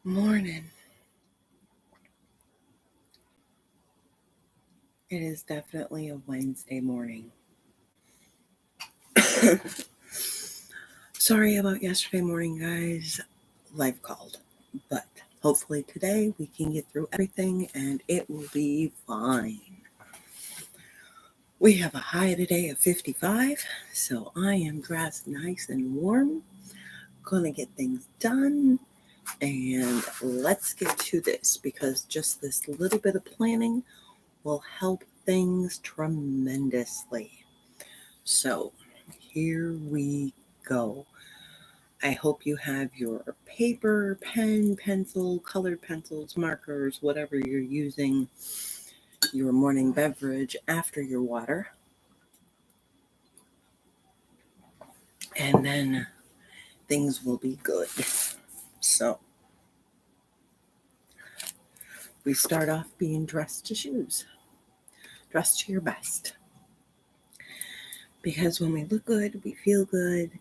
Morning. It is definitely a Wednesday morning. Sorry about yesterday morning, guys. Life called. But hopefully today we can get through everything and it will be fine. We have a high today of 55, so I am dressed nice and warm. Gonna get things done. And let's get to this because just this little bit of planning will help things tremendously. So here we go. I hope you have your paper, pen, pencil, colored pencils, markers, whatever you're using, your morning beverage after your water. And then things will be good. So we start off being dressed to shoes. Dress to your best. Because when we look good, we feel good,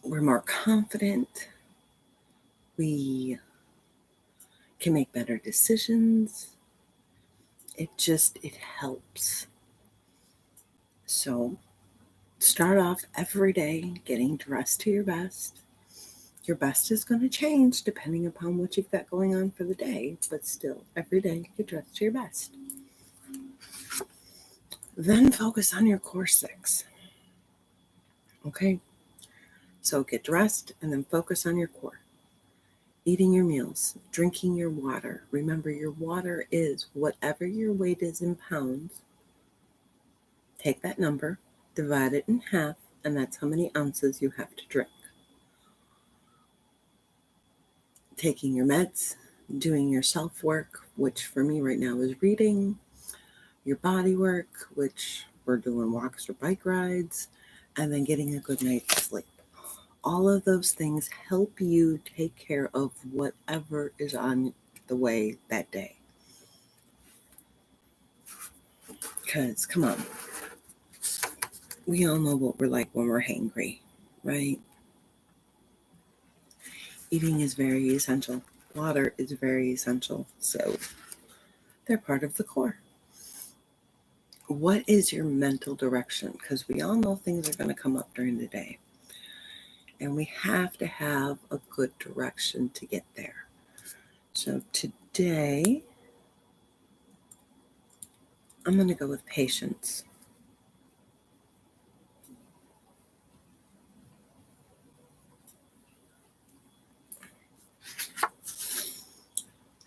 we're more confident, we can make better decisions. It helps. So start off every day getting dressed to your best. Your best is going to change depending upon what you've got going on for the day, but still, every day get dressed to your best. Then focus on your core 6. Okay? So get dressed and then focus on your core. Eating your meals, drinking your water. Remember, your water is whatever your weight is in pounds. Take that number, divide it in half, and that's how many ounces you have to drink. Taking your meds, doing your self-work, which for me right now is reading, your body work, which we're doing walks or bike rides, and then getting a good night's sleep. All of those things help you take care of whatever is on the way that day. Because, come on, we all know what we're like when we're hangry, right? Eating is very essential. Water is very essential. So they're part of the core. What is your mental direction? Because we all know things are going to come up during the day. And we have to have a good direction to get there. So today, I'm going to go with patience.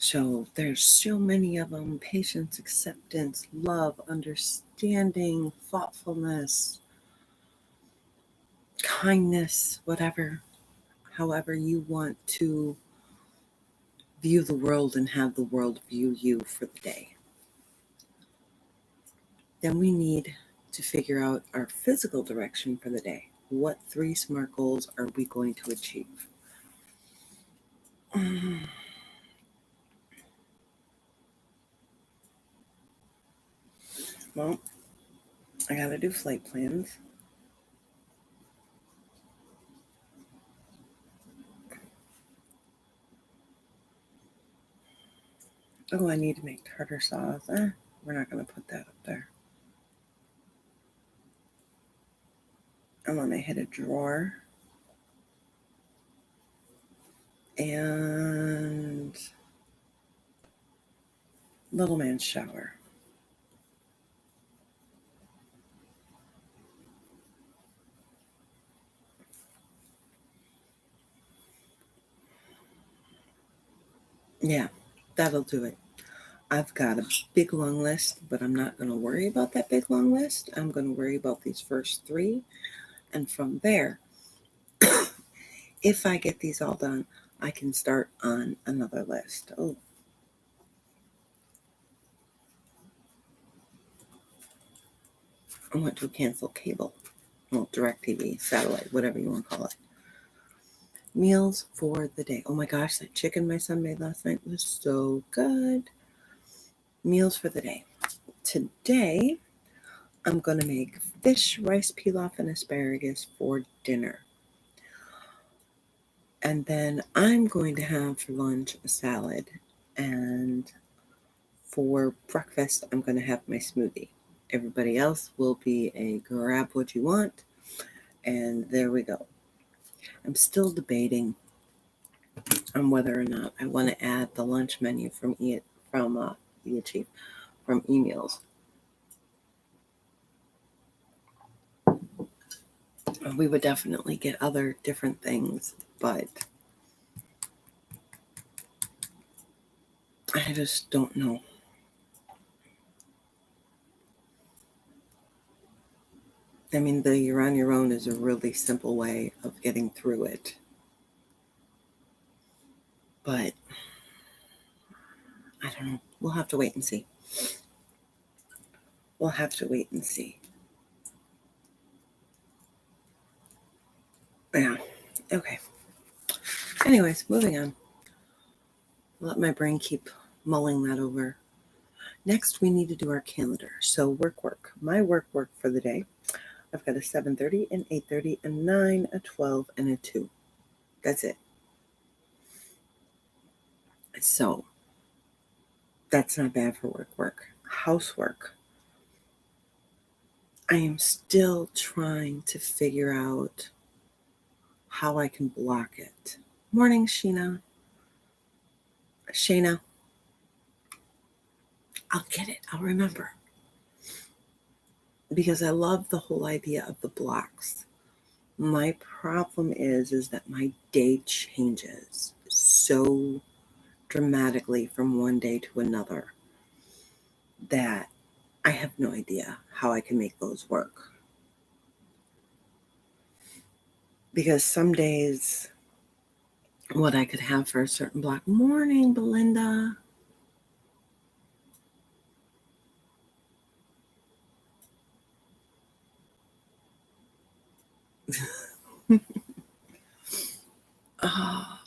So there's so many of them: patience, acceptance, love, understanding, thoughtfulness, kindness, whatever, however you want to view the world and have the world view you for the day. Then we need to figure out our physical direction for the day. What 3 SMART goals are we going to achieve? Well, I got to do flight plans. Oh, I need to make tartar sauce. We're not going to put that up there. I'm going to hit a drawer. And little man's shower. Yeah, that'll do it. I've got a big long list, but I'm not going to worry about that big long list. I'm going to worry about these first 3. And from there, if I get these all done, I can start on another list. Oh. I want to cancel cable. Well, DirecTV, satellite, whatever you want to call it. Meals for the day. Oh my gosh, that chicken my son made last night was so good. Meals for the day. Today, I'm going to make fish, rice pilaf, and asparagus for dinner. And then I'm going to have for lunch a salad. And for breakfast, I'm going to have my smoothie. Everybody else will be a grab what you want. And there we go. I'm still debating on whether or not I want to add the lunch menu from e-meals. We would definitely get other different things, but I just don't know. I mean, the you're on your own is a really simple way of getting through it. But I don't know. We'll have to wait and see. We'll have to wait and see. Yeah. Okay. Anyways, moving on. Let my brain keep mulling that over. Next, we need to do our calendar. So work. My work for the day. I've got a 7:30, an 8:30, a 9, a 12, and a 2. That's it. So that's not bad for work. Housework. I am still trying to figure out how I can block it. Morning, Shayna. I'll get it. I'll remember. Because I love the whole idea of the blocks. My problem is that my day changes so dramatically from one day to another that I have no idea how I can make those work. Because some days, what I could have for a certain block. Morning, Belinda.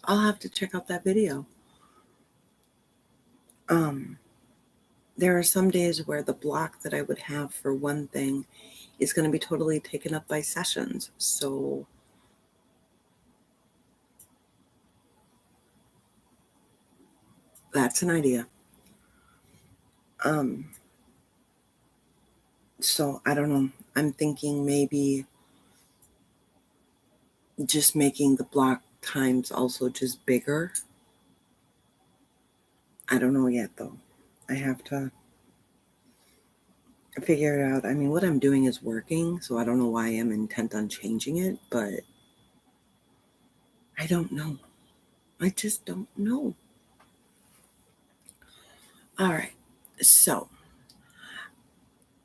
I'll have to check out that video. There are some days where the block that I would have for one thing is going to be totally taken up by sessions. So that's an idea. So I don't know. I'm thinking maybe just making the block times also just bigger. I don't know yet though. I have to figure it out. I mean, what I'm doing is working, so I don't know why I'm intent on changing it, but I don't know. I just don't know. All right. So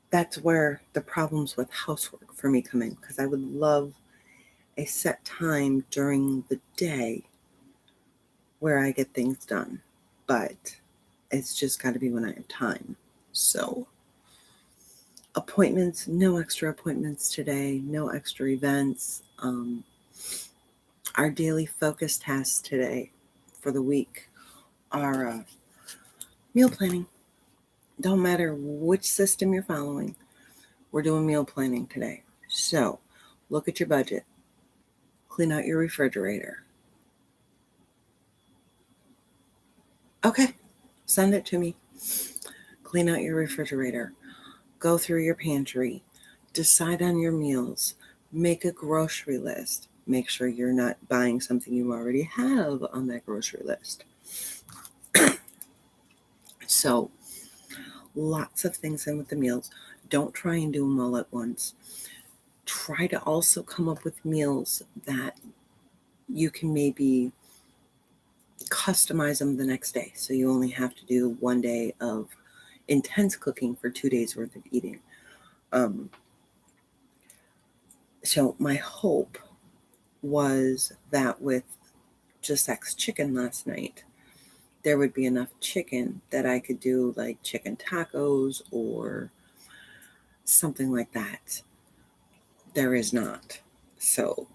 that's where the problems with housework for me come in, because I would love a set time during the day where I get things done, but it's just got to be when I have time. So appointments, no extra appointments today, no extra events. Our daily focus tasks today for the week are meal planning. Don't matter which system you're following, we're doing meal planning today. So look at your budget. Clean out your refrigerator. Okay, send it to me. Clean out your refrigerator. Go through your pantry. Decide on your meals. Make a grocery list. Make sure you're not buying something you already have on that grocery list. So, lots of things in with the meals. Don't try and do them all at once. Try to also come up with meals that you can maybe customize them the next day. So you only have to do one day of intense cooking for 2 days worth of eating. So my hope was that with just X chicken last night, there would be enough chicken that I could do like chicken tacos or something like that. There is not. So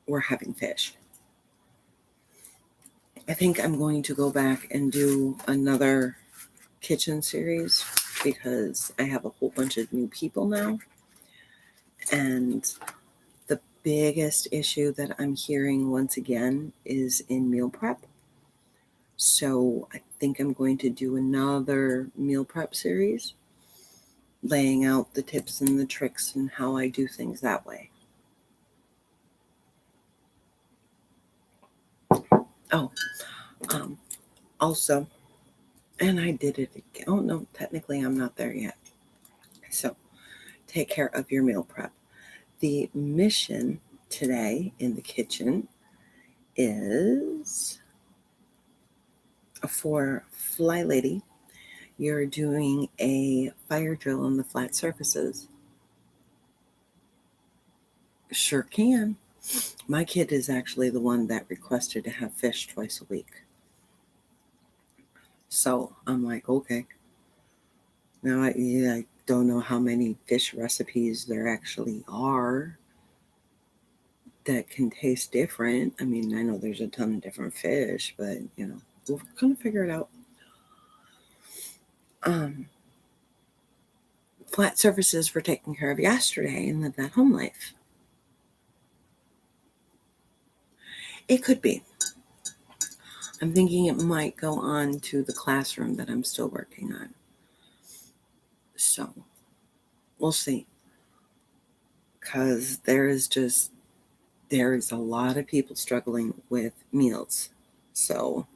we're having fish. I think I'm going to go back and do another kitchen series because I have a whole bunch of new people now. And the biggest issue that I'm hearing once again is in meal prep. So I think I'm going to do another meal prep series, laying out the tips and the tricks and how I do things that way. Oh, also, and I did it again. Oh, no, technically I'm not there yet. So take care of your meal prep. The mission today in the kitchen is for Fly Lady. You're doing a fire drill on the flat surfaces. Sure can. My kid is actually the one that requested to have fish twice a week. So I'm like, okay. Now I don't know how many fish recipes there actually are that can taste different. I mean, I know there's a ton of different fish, but we'll kind of figure it out. Flat surfaces were taken care of yesterday and live that home life. It could be. I'm thinking it might go on to the classroom that I'm still working on. So we'll see. Because there is a lot of people struggling with meals. So,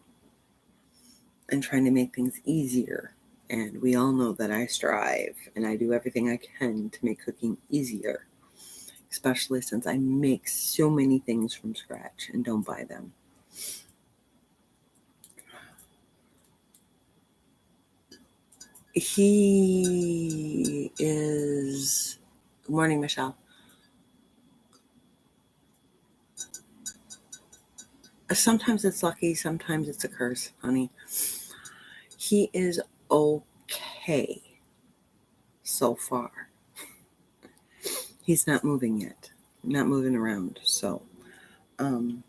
and trying to make things easier. And we all know that I strive and I do everything I can to make cooking easier, especially since I make so many things from scratch and don't buy them. He is. Good morning, Michelle. Sometimes it's lucky, sometimes it's a curse, honey. He is okay so far. He's not moving yet, not moving around. So I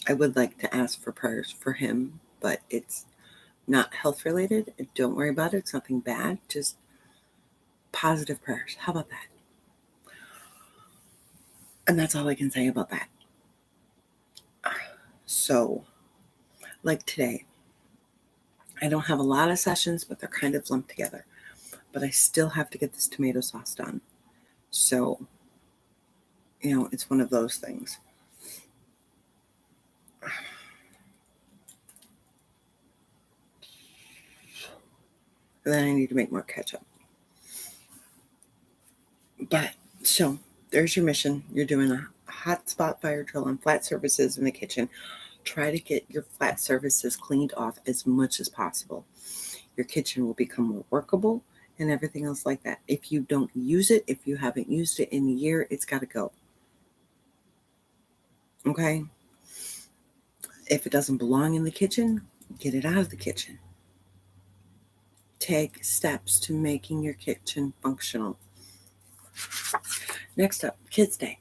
would like to ask for prayers for him, but it's not health related. Don't worry about it. It's nothing bad. Just positive prayers. How about that? And that's all I can say about that. So, like today, I don't have a lot of sessions, but they're kind of lumped together. But I still have to get this tomato sauce done. So, it's one of those things. And then I need to make more ketchup. But, so, there's your mission. You're doing a hot spot fire drill on flat surfaces in the kitchen. Try to get your flat surfaces cleaned off as much as possible. Your kitchen will become more workable and everything else like that. If you don't use it, if you haven't used it in a year, it's got to go. Okay? If it doesn't belong in the kitchen, get it out of the kitchen. Take steps to making your kitchen functional. Next up, Kids Day.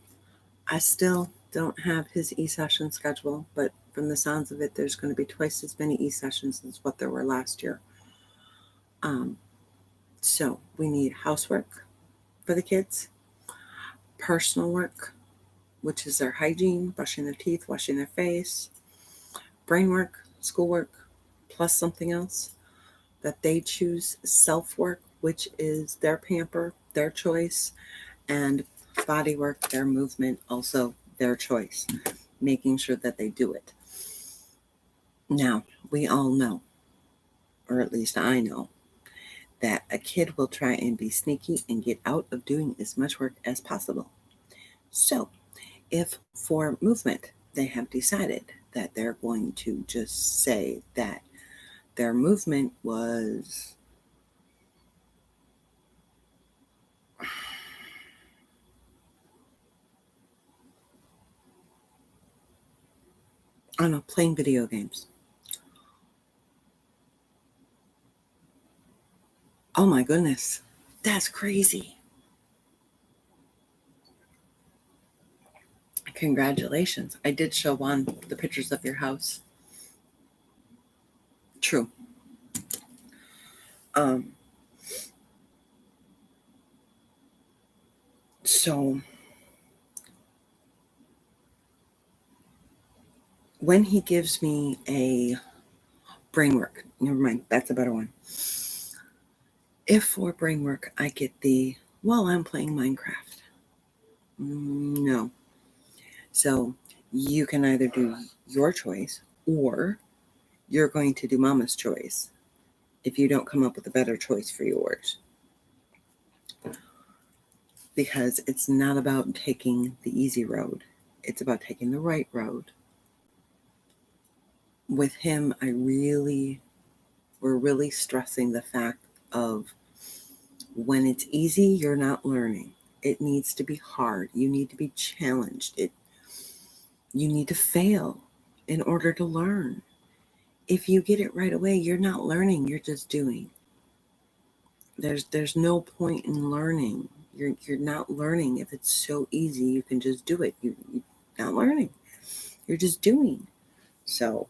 I still don't have his e-session schedule, but from the sounds of it, there's going to be twice as many e-sessions as what there were last year. So we need housework for the kids, personal work, which is their hygiene, brushing their teeth, washing their face, brain work, schoolwork, plus something else that they choose, self-work, which is their pamper, their choice, and body work, their movement, also their choice, making sure that they do it. Now, we all know, or at least I know, that a kid will try and be sneaky and get out of doing as much work as possible. So, if for movement they have decided that they're going to just say that their movement was I don't know, playing video games. Oh my goodness, that's crazy. Congratulations. I did show Juan the pictures of your house. True. So when he gives me a brain work, never mind, that's a better one. If for brain work I get well, I'm playing Minecraft. No. So you can either do your choice or you're going to do mama's choice if you don't come up with a better choice for yours. Because it's not about taking the easy road. It's about taking the right road. With him, we're really stressing the fact of when it's easy, you're not learning. It needs to be hard. You need to be challenged. You need to fail in order to learn. If you get it right away, you're not learning, you're just doing. There's no point in learning. You're not learning if it's so easy you can just do it. You're not learning. You're just doing. So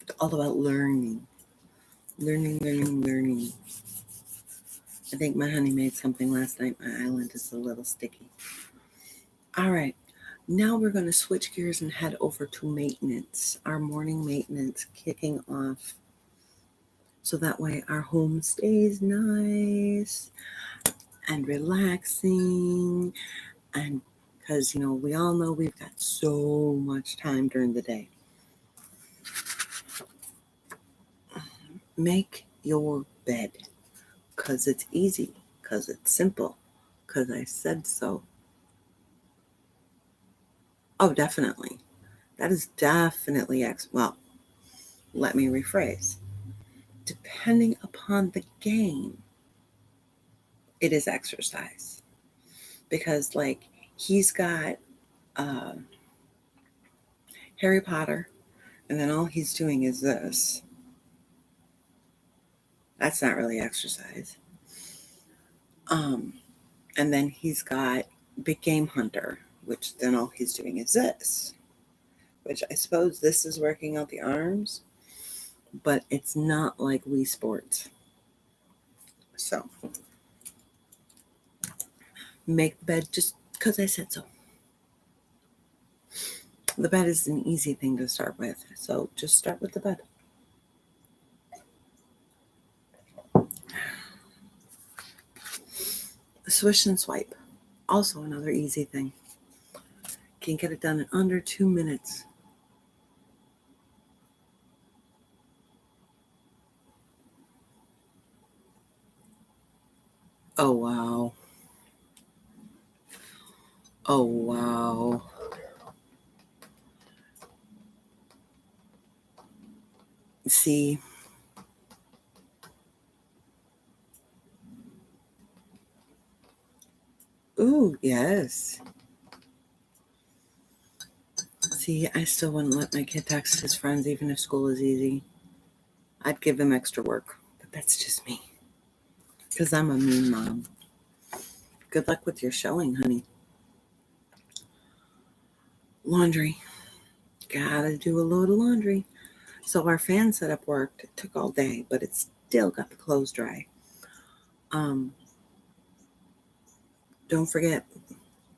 it's all about learning. Learning. I think my honey made something last night. My island is a little sticky. All right. Now we're going to switch gears and head over to maintenance. Our morning maintenance kicking off. So that way our home stays nice and relaxing. And because, we all know we've got so much time during the day. Make your bed because it's easy, because it's simple, because I said so. Oh, definitely. That is definitely well, let me rephrase. Depending upon the game, it is exercise. Because, like, he's got Harry Potter, and then all he's doing is this. That's not really exercise. And then he's got Big Game Hunter, which then all he's doing is this. Which I suppose this is working out the arms, but it's not like Wii Sports. So, make the bed just because I said so. The bed is an easy thing to start with, so just start with the bed. Swish and swipe, also another easy thing. Can get it done in under 2 minutes. Oh, wow. Oh, wow. See, ooh, yes. See, I still wouldn't let my kid text his friends even if school is easy. I'd give him extra work, but that's just me. Because I'm a mean mom. Good luck with your showing, honey. Laundry. Gotta do a load of laundry. So our fan setup worked. It took all day, but it still got the clothes dry. Don't forget,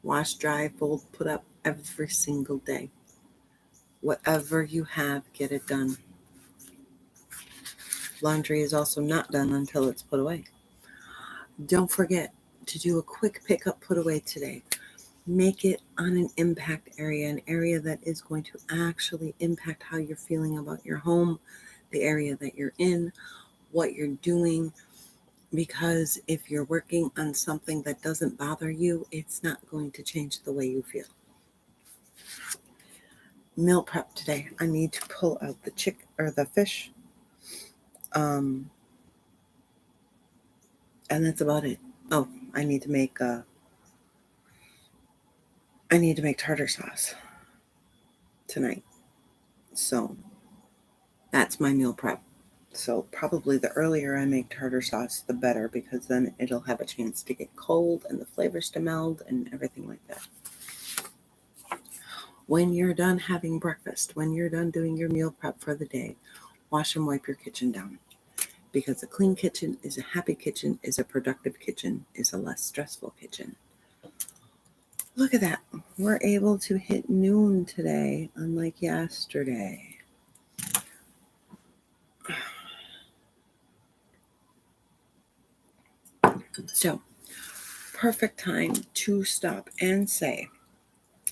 wash, dry, fold, put up every single day. Whatever you have, get it done. Laundry is also not done until it's put away. Don't forget to do a quick pickup put away today. Make it on an impact area, an area that is going to actually impact how you're feeling about your home, the area that you're in, what you're doing. Because if you're working on something that doesn't bother you, it's not going to change the way you feel. Meal prep today. I need to pull out the fish. And that's about it. Oh, I need to make tartar sauce tonight. So that's my meal prep. So probably the earlier I make tartar sauce, the better, because then it'll have a chance to get cold and the flavors to meld and everything like that. When you're done having breakfast, when you're done doing your meal prep for the day, wash and wipe your kitchen down. Because a clean kitchen is a happy kitchen, is a productive kitchen, is a less stressful kitchen. Look at that. We're able to hit noon today, unlike yesterday. So, perfect time to stop and say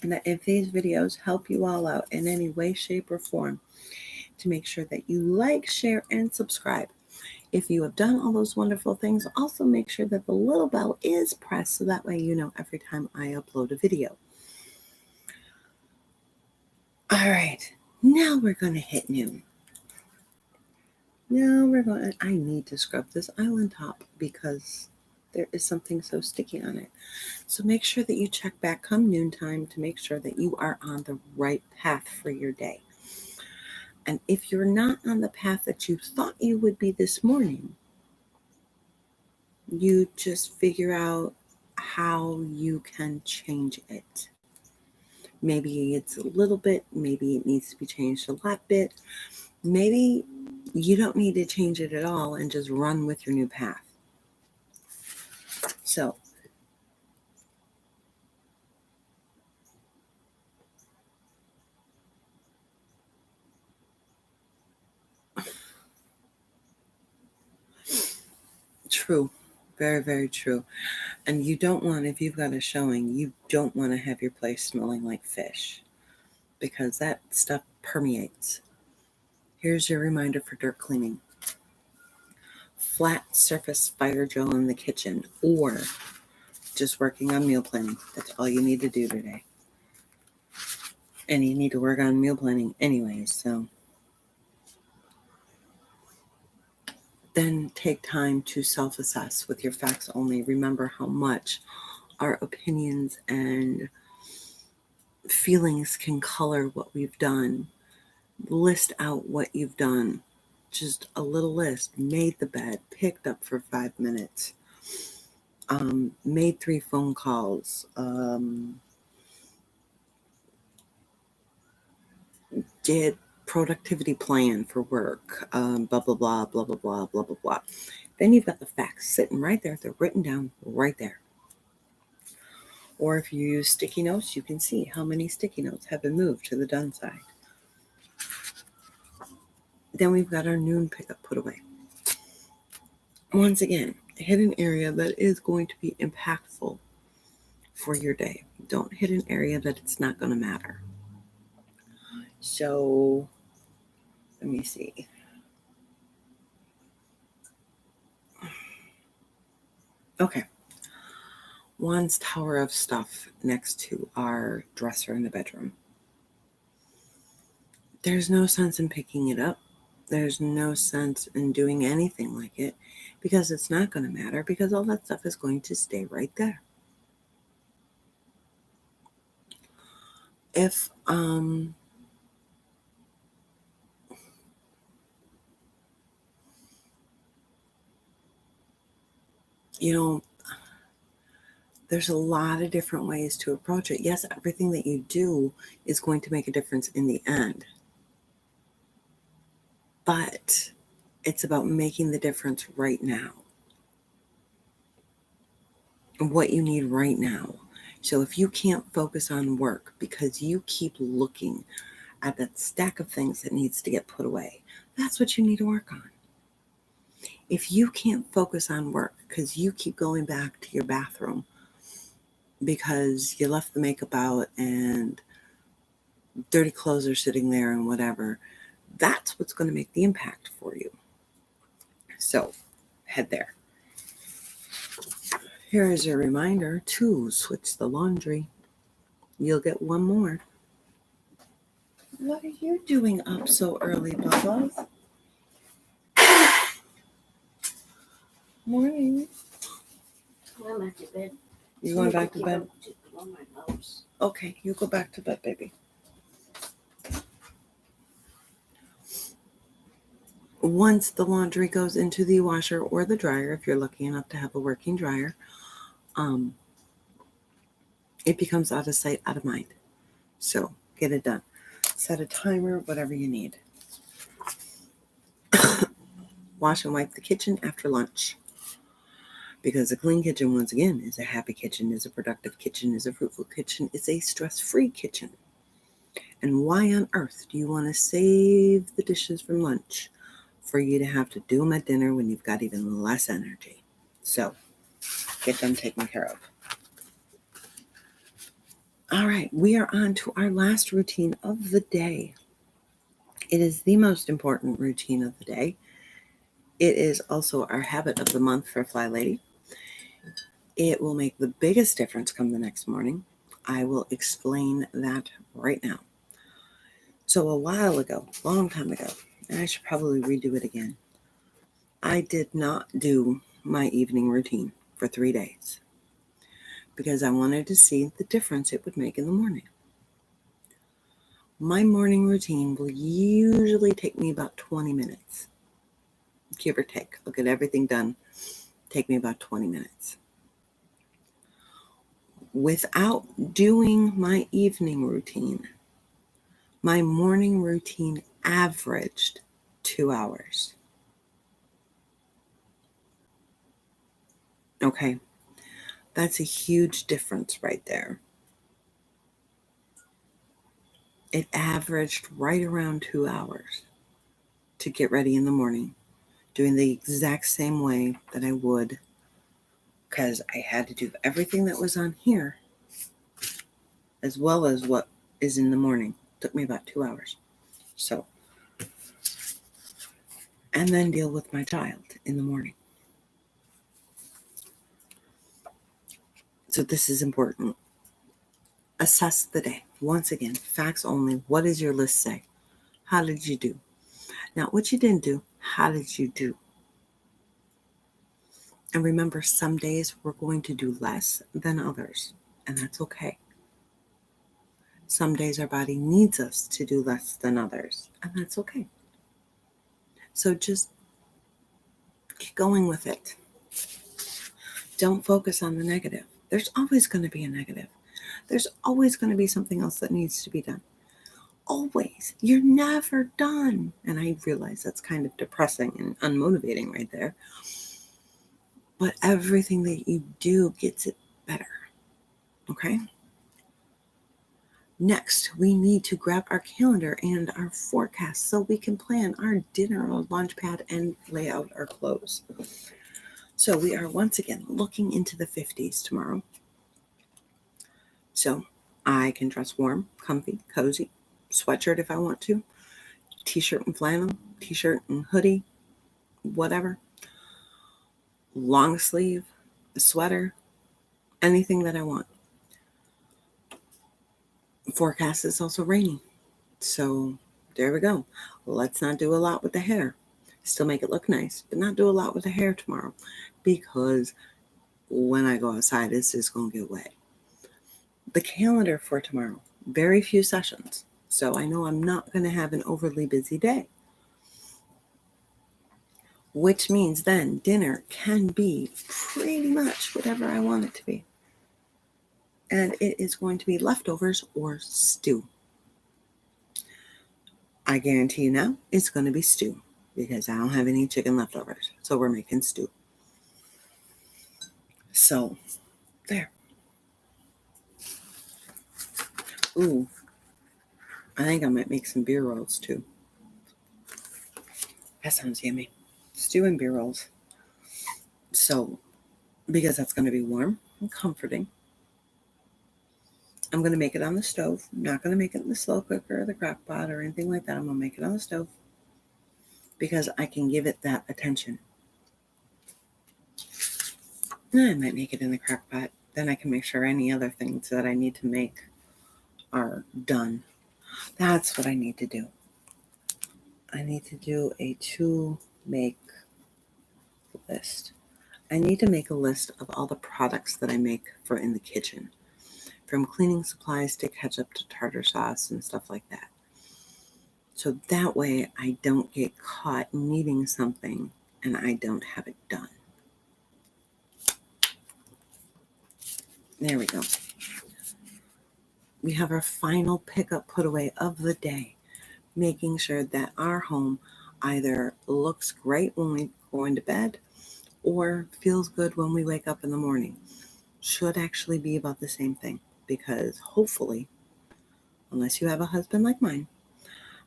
that if these videos help you all out in any way, shape, or form, to make sure that you like, share, and subscribe. If you have done all those wonderful things, also make sure that the little bell is pressed so that way you know every time I upload a video. All right, now we're going to hit noon. I need to scrub this island top because there is something so sticky on it. So make sure that you check back come noontime to make sure that you are on the right path for your day. And if you're not on the path that you thought you would be this morning, you just figure out how you can change it. Maybe it's a little bit, maybe it needs to be changed a lot bit. Maybe you don't need to change it at all and just run with your new path. So, true. Very, very true. And you don't want, if you've got a showing, you don't want to have your place smelling like fish because that stuff permeates. Here's your reminder for dirt cleaning. Flat surface fire drill in the kitchen or just working on meal planning. That's all you need to do today. And you need to work on meal planning anyways, so then take time to self-assess with your facts only. Remember how much our opinions and feelings can color what we've done. List out what you've done. Just a little list. Made the bed, picked up for 5 minutes, made 3 phone calls, did productivity plan for work, blah, blah, blah, blah, blah, blah, blah, blah, blah. Then you've got the facts sitting right there. They're written down right there. Or if you use sticky notes, you can see how many sticky notes have been moved to the done side. Then we've got our noon pickup put away. Once again, hit an area that is going to be impactful for your day. Don't hit an area that it's not going to matter. So, let me see. Okay. Juan's tower of stuff next to our dresser in the bedroom. There's no sense in picking it up. There's no sense in doing anything like it because it's not going to matter because all that stuff is going to stay right there. If, there's a lot of different ways to approach it. Yes, everything that you do is going to make a difference in the end. But it's about making the difference right now. What you need right now. So if you can't focus on work because you keep looking at that stack of things that needs to get put away, that's what you need to work on. If you can't focus on work because you keep going back to your bathroom because you left the makeup out and dirty clothes are sitting there and whatever, that's what's going to make the impact for you. So head there. Here is your reminder to switch the laundry. You'll get one more. What are you doing up so early, Bubba? Morning. I'm back to bed. You going back to bed? Okay, you go back to bed, baby. Once the laundry goes into the washer or the dryer, if you're lucky enough to have a working dryer, it becomes out of sight, out of mind. So get it done. Set a timer, whatever you need. Wash and wipe the kitchen after lunch. Because a clean kitchen, once again, is a happy kitchen, is a productive kitchen, is a fruitful kitchen, is a stress-free kitchen. And why on earth do you want to save the dishes from lunch for you to have to do them at dinner when you've got even less energy? So, get them taken care of. All right, we are on to our last routine of the day. It is the most important routine of the day. It is also our habit of the month for Fly Lady. It will make the biggest difference come the next morning. I will explain that right now. So a while ago, long time ago, and I should probably redo it again, I did not do my evening routine for 3 days because I wanted to see the difference it would make in the morning. My morning routine will usually take me about 20 minutes, give or take. I'll get everything done, take me about 20 minutes. Without doing my evening routine, my morning routine averaged 2 hours. Okay, that's a huge difference right there. It averaged right around 2 hours to get ready in the morning, doing the exact same way that I would, because I had to do everything that was on here as well as what is in the morning. It took me about 2 hours. So, and then deal with my child in the morning. So this is important. Assess the day. Once again, facts only. What does your list say? How did you do? Not what you didn't do. How did you do? And remember, some days we're going to do less than others, and that's okay. Some days our body needs us to do less than others, and that's okay. So just keep going with it. Don't focus on the negative. There's always going to be a negative. There's always going to be something else that needs to be done. Always. You're never done. And I realize that's kind of depressing and unmotivating right there. But everything that you do gets it better. Okay? Next, we need to grab our calendar and our forecast so we can plan our dinner or lunch pad and lay out our clothes. So we are once again looking into the 50s tomorrow. So I can dress warm, comfy, cozy, sweatshirt if I want to, t-shirt and flannel, t-shirt and hoodie, whatever, long sleeve, a sweater, anything that I want. Forecast is also rainy. So there we go. Let's not do a lot with the hair. Still make it look nice, but not do a lot with the hair tomorrow because when I go outside, it's just going to get wet. The calendar for tomorrow, very few sessions. So I know I'm not going to have an overly busy day. Which means then dinner can be pretty much whatever I want it to be. And it is going to be leftovers or stew. I guarantee you now it's going to be stew because I don't have any chicken leftovers. So we're making stew. So, there. Ooh, I think I might make some beer rolls too. That sounds yummy. Stew and beer rolls. So, because that's going to be warm and comforting, I'm going to make it on the stove. I'm not going to make it in the slow cooker or the crock pot or anything like that. I'm going to make it on the stove because I can give it that attention. I might make it in the crock pot. Then I can make sure any other things that I need to make are done. That's what I need to do. I need to do a to-make list. I need to make a list of all the products that I make for in the kitchen. From cleaning supplies to ketchup to tartar sauce and stuff like that. So that way I don't get caught needing something and I don't have it done. There we go. We have our final pickup put away of the day, making sure that our home either looks great when we go into bed or feels good when we wake up in the morning should actually be about the same thing, because hopefully, unless you have a husband like mine,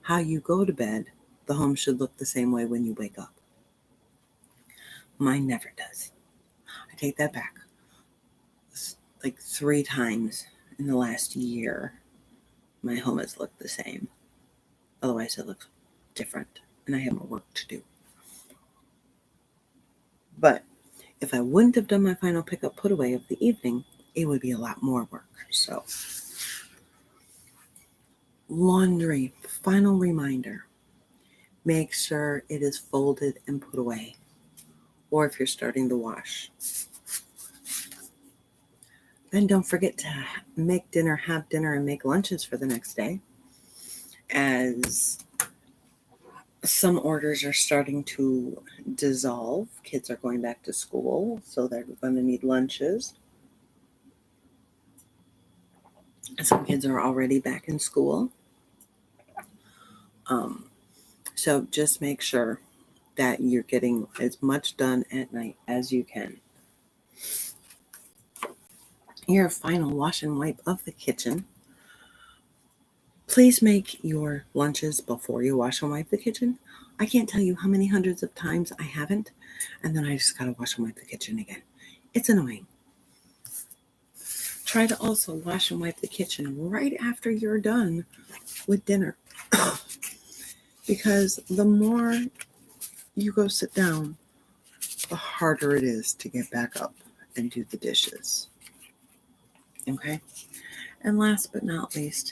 how you go to bed, the home should look the same way when you wake up. Mine never does. I take that back. Like 3 times in the last year, my home has looked the same. Otherwise, it looks different, and I have more work to do. But if I wouldn't have done my final pickup put away of the evening, it would be a lot more work. So, laundry, final reminder. Make sure it is folded and put away. Or if you're starting to wash. Then don't forget to make dinner, have dinner, and make lunches for the next day. As some orders are starting to dissolve, kids are going back to school, so they're going to need lunches. Some kids are already back in school. So just make sure that you're getting as much done at night as you can. Your final wash and wipe of the kitchen. Please make your lunches before you wash and wipe the kitchen. I can't tell you how many hundreds of times I haven't, and then I just gotta wash and wipe the kitchen again. It's annoying. Try to also wash and wipe the kitchen right after you're done with dinner. Because the more you go sit down, the harder it is to get back up and do the dishes. Okay? And last but not least,